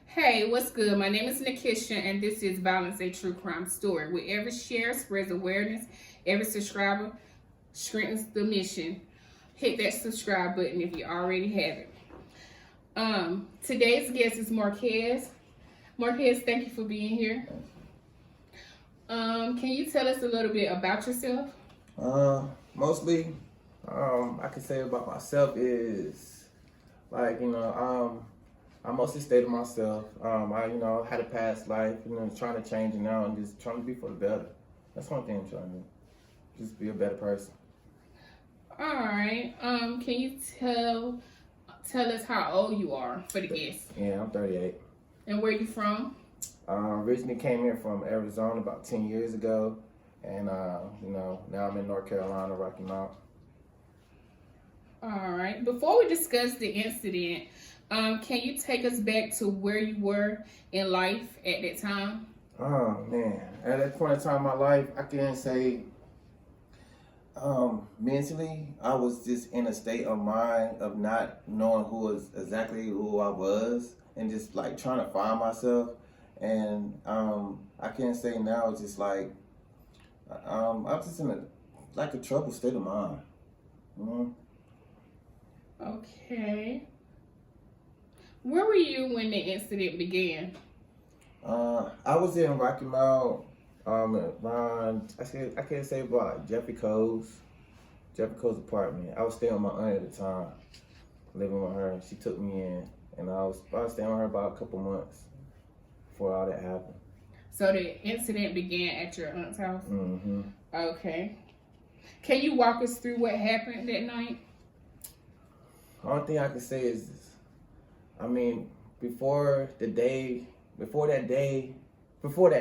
Hey, what's good? My name is Nikisha, and this is Violence, a True Crime Story. Where every share spreads awareness, every subscriber strengthens the mission. Hit that subscribe button if you already have it. Today's guest is Marquez. Marquez, thank you for being here. Can you tell us a little bit about yourself? Mostly, I can say about myself is like I mostly stay to myself. I had a past life, trying to change it now and just trying to be for the better. That's one thing I'm trying to do. Just be a better person. All right. Can you tell us how old you are for the guests Yeah, I'm 38. and where you from? Originally came here from Arizona about 10 years ago, and now I'm in North Carolina, Rocky Mount. All right. Before we discuss the incident, can you take us back to where you were in life at that time? Oh man, at that point in time in my life, I can say mentally, I was just in a state of mind of not knowing who I was, and just like trying to find myself. And I can't say now. It's just like I'm just in a troubled state of mind. You Okay. Where were you when the incident began? I was in Rocky Mount. Around I can't say about like Jeffrey Coe's apartment. I was staying with my aunt at the time, living with her. She took me in, and I was staying with her about a couple months before all that happened. So the incident began at your aunt's house? Mm-hmm. Okay. Can you walk us through what happened that night? Only thing I can say is, I mean, before that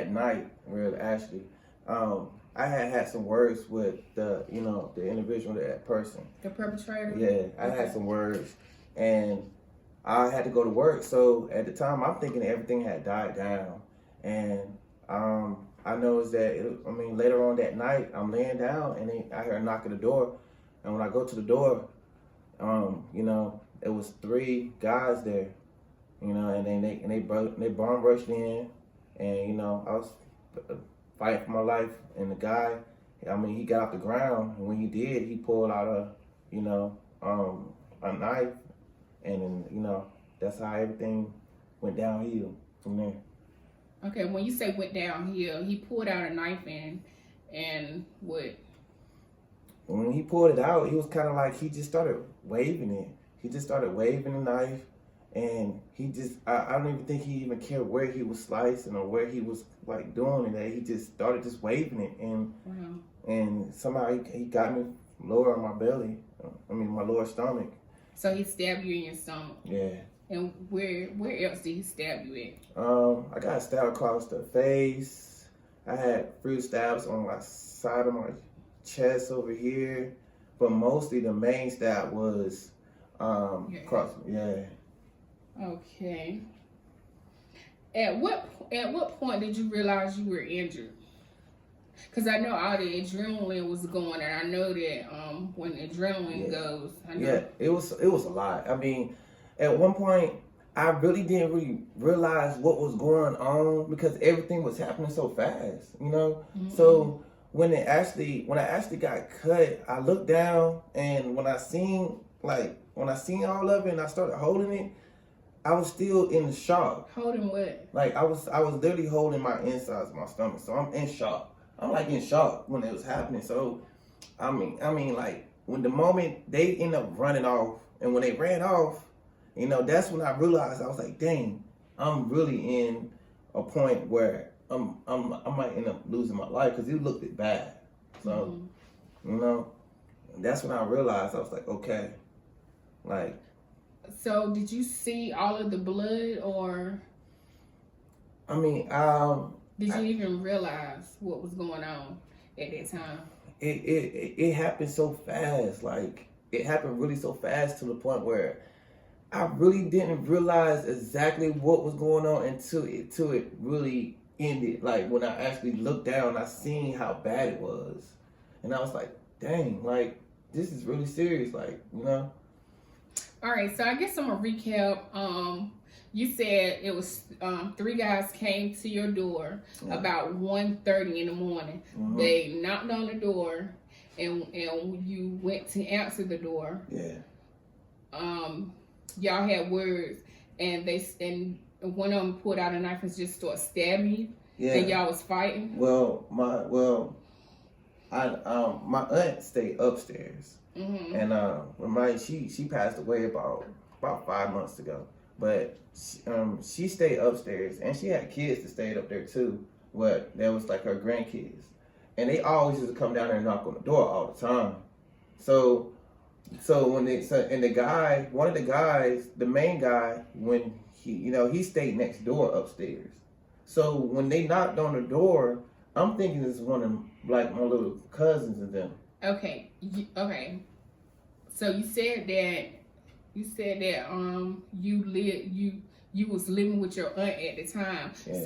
night, really, actually, I had some words with the individual, that person. The perpetrator? Yeah, I had some words, and I had to go to work. So at the time, I'm thinking everything had died down, and I noticed that. Later on that night, I'm laying down, and I hear a knock at the door, and when I go to the door, it was three guys there, and they bomb rushed in, and I was fighting for my life, and the guy, he got off the ground, and when he did, he pulled out a knife, and then that's how everything went downhill from there. Okay, when you say went downhill, he pulled out a knife and what? When he pulled it out, he was kind of like, he just started waving it. He just started waving the knife, and I don't even think he even cared where he was slicing or where he was like doing it. He just started just waving it, and Wow. and somehow he got me lower on my belly. My lower stomach. So he stabbed you in your stomach. Yeah. And where else did he stab you at? I got stabbed across the face. I had few stabs on my side of my chest over here, but mostly the main stab was across. Yeah. Okay. At what point did you realize you were injured? Because I know all the adrenaline was going, and I know that when adrenaline goes, I know. Yeah, it was a lot. At one point, I really didn't really realize what was going on because everything was happening so fast, Mm-hmm. So when I actually got cut, I looked down, and when I seen all of it and I started holding it, I was still in shock. Holding what? Like I was literally holding my insides of my stomach, so I'm in shock. I'm like in shock when it was happening. So like when the moment they end up running off, and when they ran off, that's when I realized, I was like, dang, I'm really in a point where I might end up losing my life, because it looked bad. So that's when I realized, I was like, okay, like. So did you see all of the blood, or did you even realize what was going on at that time? It happened so fast. Like, it happened really so fast, to the point where I really didn't realize exactly what was going on until it really ended. Like, when I actually looked down, I seen how bad it was, and I was like, dang, like, this is really serious. Like, All right, so I guess I'm gonna recap. You said it was 3 guys came to your door about 1:30 in the morning. Mm-hmm. They knocked on the door, and you went to answer the door. Yeah. Y'all had words, and one of them pulled out a knife and just started stabbing you. Yeah. And y'all was fighting. My aunt stayed upstairs, Mm-hmm. and she passed away about 5 months ago. But she stayed upstairs, and she had kids that stayed up there too. What that was like her grandkids, and they always used to come down there and knock on the door all the time. So one of the guys, the main guy, when he stayed next door upstairs. So when they knocked on the door, I'm thinking it's one of like my little cousins and them. Okay. Okay. So you said that you was living with your aunt at the time. Yeah.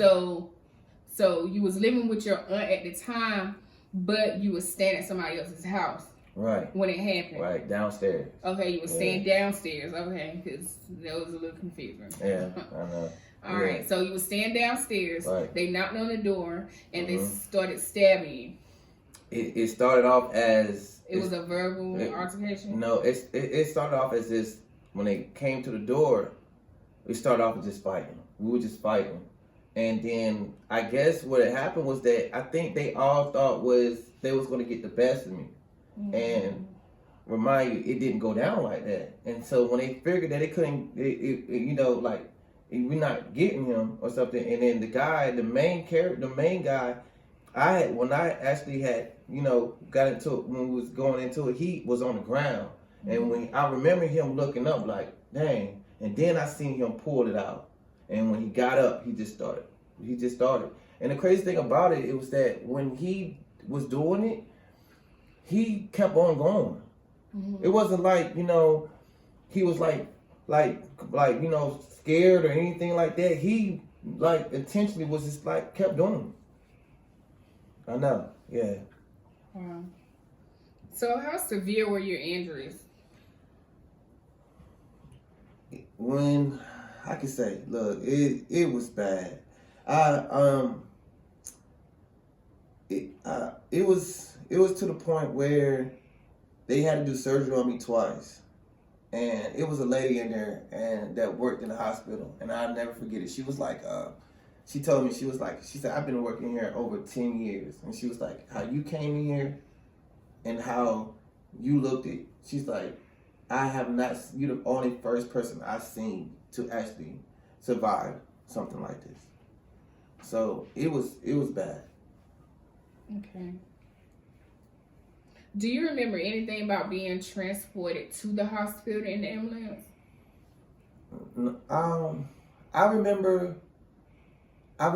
So you was living with your aunt at the time, but you was staying at somebody else's house. Right. When it happened. Right, downstairs. Okay, you were staying downstairs. Okay, because that was a little confusing. Yeah, I know. All right, so you were staying downstairs. Right. They knocked on the door and they started stabbing you. It started off as it was a verbal altercation. No, it started off as this. When they came to the door, we started off with just fighting. We were just fighting, and then I guess what had happened was that I think they all thought they was going to get the best of me. Mm-hmm. And remind you, it didn't go down like that. And so when they figured that they couldn't, like we're not getting him or something, and then the main guy, when I actually had got into it, when we was going into it, he was on the ground, and when I remember him looking up like dang, and then I seen him pull it out, and when he got up, he just started. And the crazy thing about it was that when he was doing it, he kept on going. Mm-hmm. It wasn't like, he was like scared or anything like that. He intentionally was just kept doing it. I know. Yeah. Wow. So how severe were your injuries? When I can say, look, it was bad. It was to the point where they had to do surgery on me twice. And it was a lady in there and that worked in the hospital, and I'll never forget it. She was like, she told me, she said, I've been working here over 10 years. And she was like, how you came in here and how you looked at, she's like, you're the only first person I've seen to actually survive something like this. So it was bad. Okay. Do you remember anything about being transported to the hospital in the ambulance? I remember at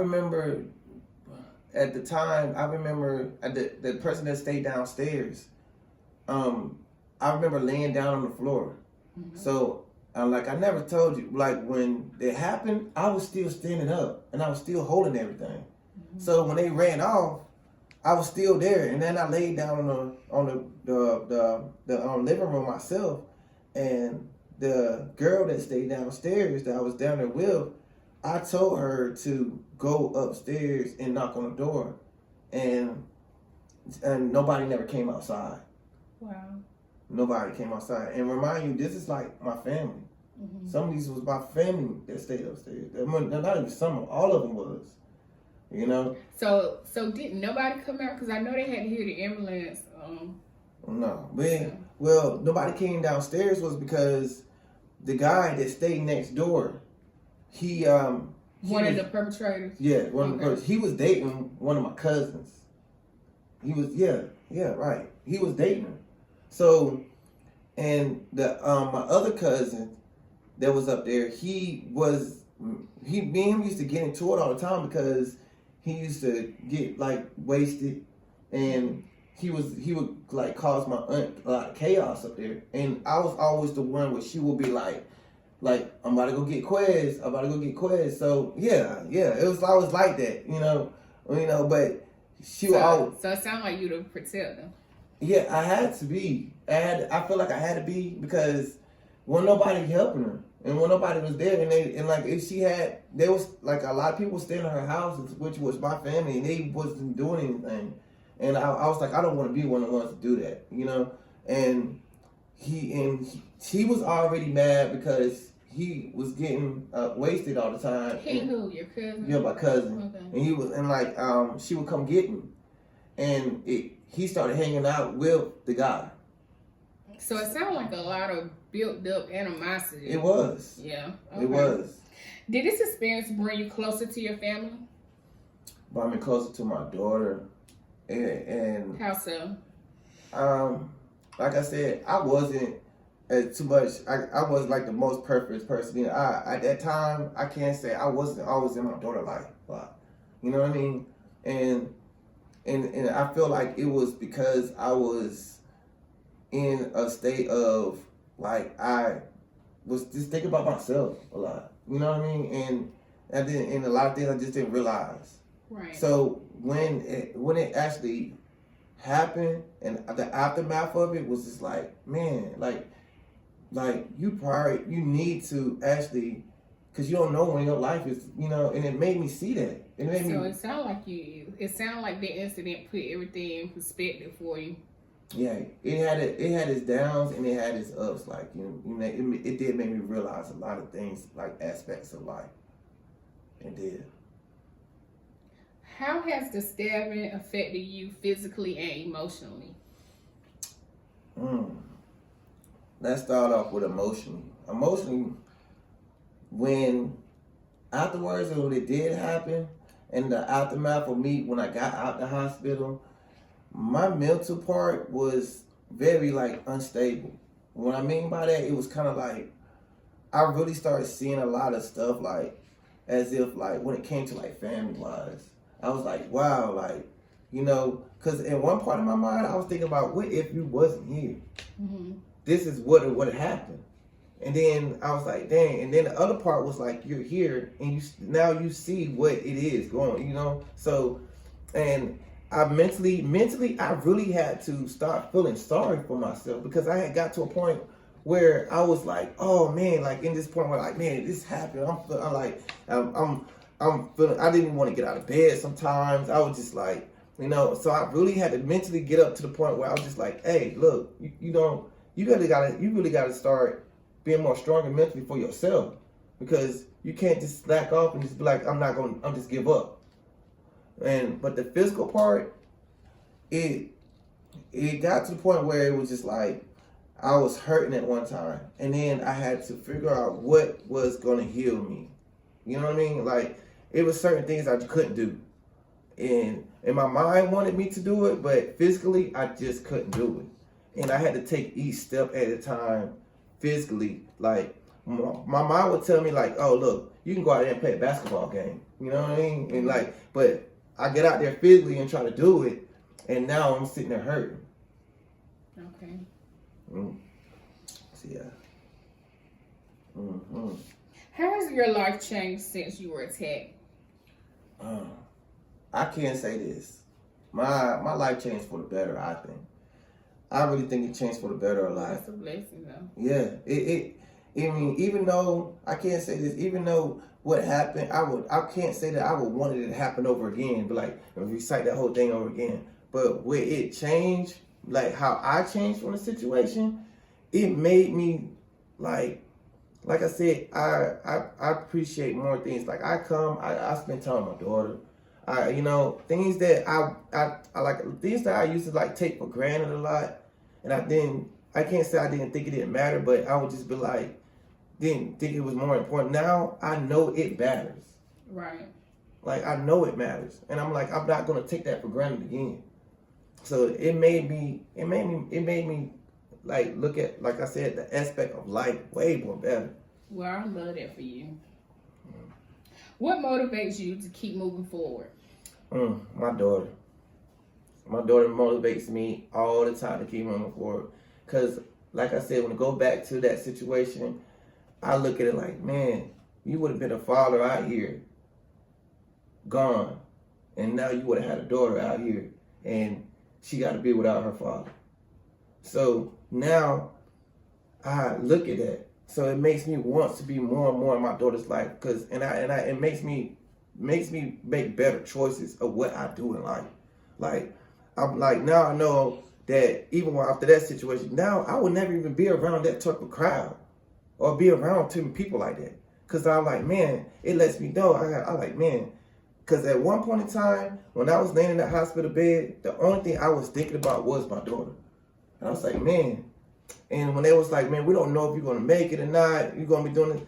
the time, the person that stayed downstairs, I remember laying down on the floor. Mm-hmm. So, I never told you, when it happened, I was still standing up and I was still holding everything. Mm-hmm. So when they ran off, I was still there, and then I laid down on the living room myself, and the girl that stayed downstairs that I was down there with, I told her to go upstairs and knock on the door, and nobody never came outside. Wow. Nobody came outside, and remind you, this is like my family. Mm-hmm. Some of these was my family that stayed upstairs. Not even some, all of them was. So didn't nobody come out? Because I know they had to hear the ambulance. No, well, nobody came downstairs was because the guy that stayed next door, one of the perpetrators. Yeah, one of the perpetrators. He was dating one of my cousins. He was right. He was dating her. So, and the my other cousin that was up there, me and him used to get into it all the time because he used to get wasted, and he would cause my aunt a lot of chaos up there. And I was always the one where she would be like I'm about to go get Quez. So yeah, it was always like that, but she would always. So it sounded like you to protect them. Yeah, I had to be. I feel like I had to be because wasn't nobody helping her. And when nobody was there, and like if there was like a lot of people staying in her house, which was my family, and they wasn't doing anything. And I was like, I don't want to be one of the ones to do that, you know. And he was already mad because he was getting wasted all the time. Who? Your cousin? Yeah, my cousin. Okay. And he was, and like she would come get me, and he started hanging out with the guy. So it sounded like a lot of built up animosity. It was. Yeah. Okay. It was. Did this experience bring you closer to your family? Brought me closer to my daughter, and how so? Like I said, I wasn't too much. I wasn't like the most perfect person. You know, at that time, I can't say I wasn't always in my daughter's life. But, you know what I mean? And I feel like it was because I was in a state of like I was just thinking about myself a lot. You know what I mean? And a lot of things I just didn't realize. Right. So when it actually happened and the aftermath of it was just like, man, like you need to actually, because you don't know when your life is, you know, and it made me see that. It sounded like the incident put everything in perspective for you. Yeah, it had its downs and it had its ups. Like, you know, it did make me realize a lot of things, like aspects of life. It did. How has the stabbing affected you physically and emotionally? Let's start off with emotionally. Emotionally, when afterwards when it did happen, and the aftermath of me when I got out the hospital, my mental part was very like unstable. What I mean by that, it was kind of like I really started seeing a lot of stuff like as if like when it came to like family wise, I was like, wow, like, you know, because in one part of my mind I was thinking about what if you wasn't here? Mm-hmm. This is what would happened. And then I was like, dang. And then the other part was like, you're here and now you see what it is going, you know? So, and I mentally, I really had to start feeling sorry for myself because I had got to a point where I was like, oh man, like in this point where like, man, this happened. I'm feeling, I didn't want to get out of bed sometimes. I was just like, you know, so I really had to mentally get up to the point where I was just like, hey, look, you really gotta start being more stronger mentally for yourself, because you can't just slack off and just be like, I'm just give up. But the physical part, it got to the point where it was just like I was hurting at one time, and then I had to figure out what was gonna heal me. You know what I mean? Like it was certain things I couldn't do, and my mind wanted me to do it, but physically I just couldn't do it, and I had to take each step at a time. Physically, like my mind would tell me like, oh look, you can go out there and play a basketball game. You know what I mean? And like, but I get out there physically and try to do it, and now I'm sitting there hurting. Okay. So, yeah. How has your life changed since you were attacked? I can't say this. My life changed for the better, I think. I really think it changed for the better of life. That's a blessing, though. Yeah. I mean, even though I can't say this, even though what happened, I can't say that I would want it to happen over again, but like recite that whole thing over again. But where it changed, like how I changed from the situation, it made me like I said, I appreciate more things. Like I spend time with my daughter. You know, things that I like, things that I used to like take for granted a lot, and I can't say I didn't think it didn't matter, but I would just be like, didn't think it was more important. Now I know it matters. Right. Like I know it matters, and I'm like, I'm not gonna take that for granted again. So it made me like look at, like I said, the aspect of life way more better. Well, I love that for you. What motivates you to keep moving forward? My daughter. My daughter motivates me all the time to keep moving forward. Because, like I said, when I go back to that situation, I look at it like, man, you would have been a father out here, gone. And now you would have had a daughter out here, and she got to be without her father. So now I look at that, So it makes me want to be more and more in my daughter's life, it makes me make better choices of what I do in life. Like I'm like, now I know that even after that situation, now I would never even be around that type of crowd or be around too many people like that. Cause I'm like, man, it lets me know. I like, man, cause at one point in time when I was laying in that hospital bed, the only thing I was thinking about was my daughter. And I was like, man. And when they was like, man, we don't know if you're gonna make it or not, you're gonna be doing it.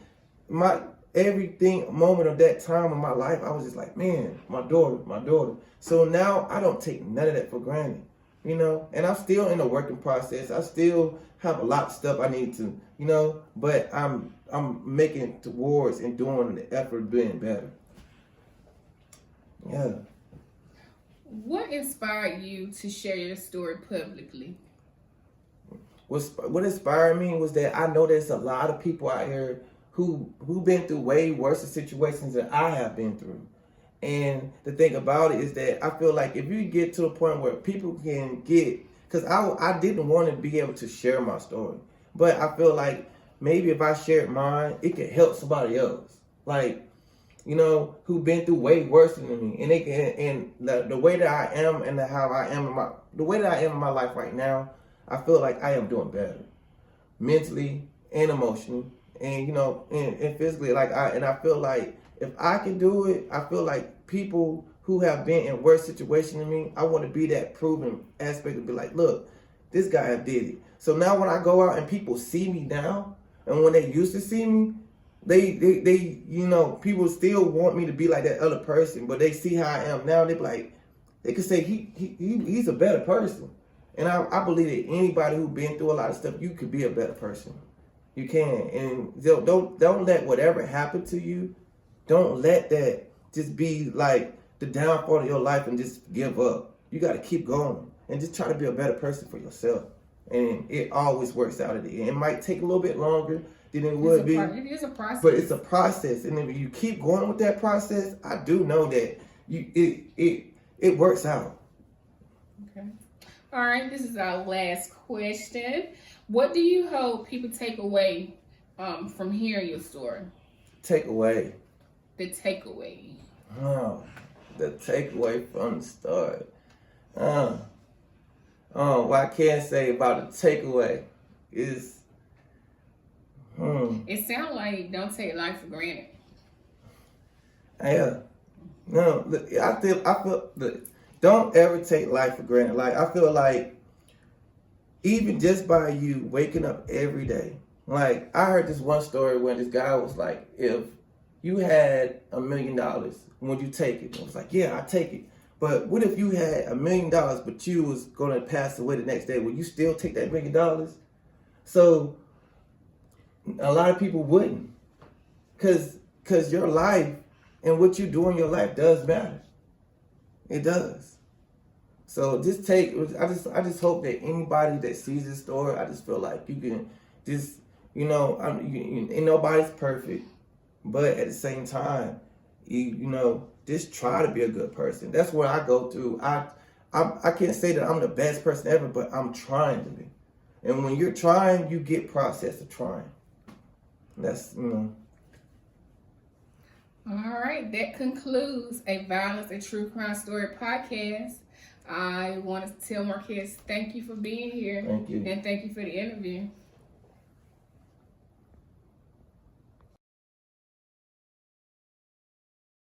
My everything moment of that time in my life, I was just like, man, my daughter, my daughter. So now I don't take none of that for granted, you know. And I'm still in the working process. I still have a lot of stuff I need to, you know, but I'm making towards and doing the effort of being better. Yeah. What inspired you to share your story publicly? What inspired me was that I know there's a lot of people out here who been through way worse situations than I have been through. And the thing about it is that I feel like if you get to a point where people can get, because I didn't want to be able to share my story, but I feel like maybe if I shared mine, it could help somebody else, like, you know, who been through way worse than me, and they can, and the way that I am and how I am the way that I am in my life right now, I feel like I am doing better, mentally and emotionally, and you know, and physically. I feel like if I can do it, I feel like people who have been in worse situations than me, I want to be that proven aspect to be like, look, this guy have did it. So now when I go out and people see me now, and when they used to see me, they you know, people still want me to be like that other person, but they see how I am now. They be like, they can say he's a better person. And I believe that anybody who's been through a lot of stuff, you could be a better person. You can. And don't let whatever happened to you, don't let that just be like the downfall of your life and just give up. You got to keep going and just try to be a better person for yourself. And it always works out at the end. It might take a little bit longer than it would be. It is a process. But it's a process. And if you keep going with that process, I do know that it works out. Okay. All right, this is our last question. What do you hope people take away from hearing your story? Take away. The takeaway. Oh, the takeaway from the story. What I can say about the takeaway is, It sounds like don't take life for granted. Yeah. No, look, I feel, look, don't ever take life for granted. Like, I feel like even just by you waking up every day, like, I heard this one story when this guy was like, if you had $1 million, would you take it? I was like, yeah, I take it. But what if you had $1 million, but you was going to pass away the next day? Would you still take that $1 million? So a lot of people wouldn't, because your life and what you do in your life does matter. It does. So just I just hope that anybody that sees this story, I just feel like you can just, you know, and nobody's perfect, but at the same time, you know, just try to be a good person. That's what I go through. I can't say that I'm the best person ever, but I'm trying to be. And when you're trying, you get process of trying. That's, you know. All right, that concludes a Violence and True Crime Story podcast. I want to tell Marquez, thank you for being here. Thank you. And thank you for the interview.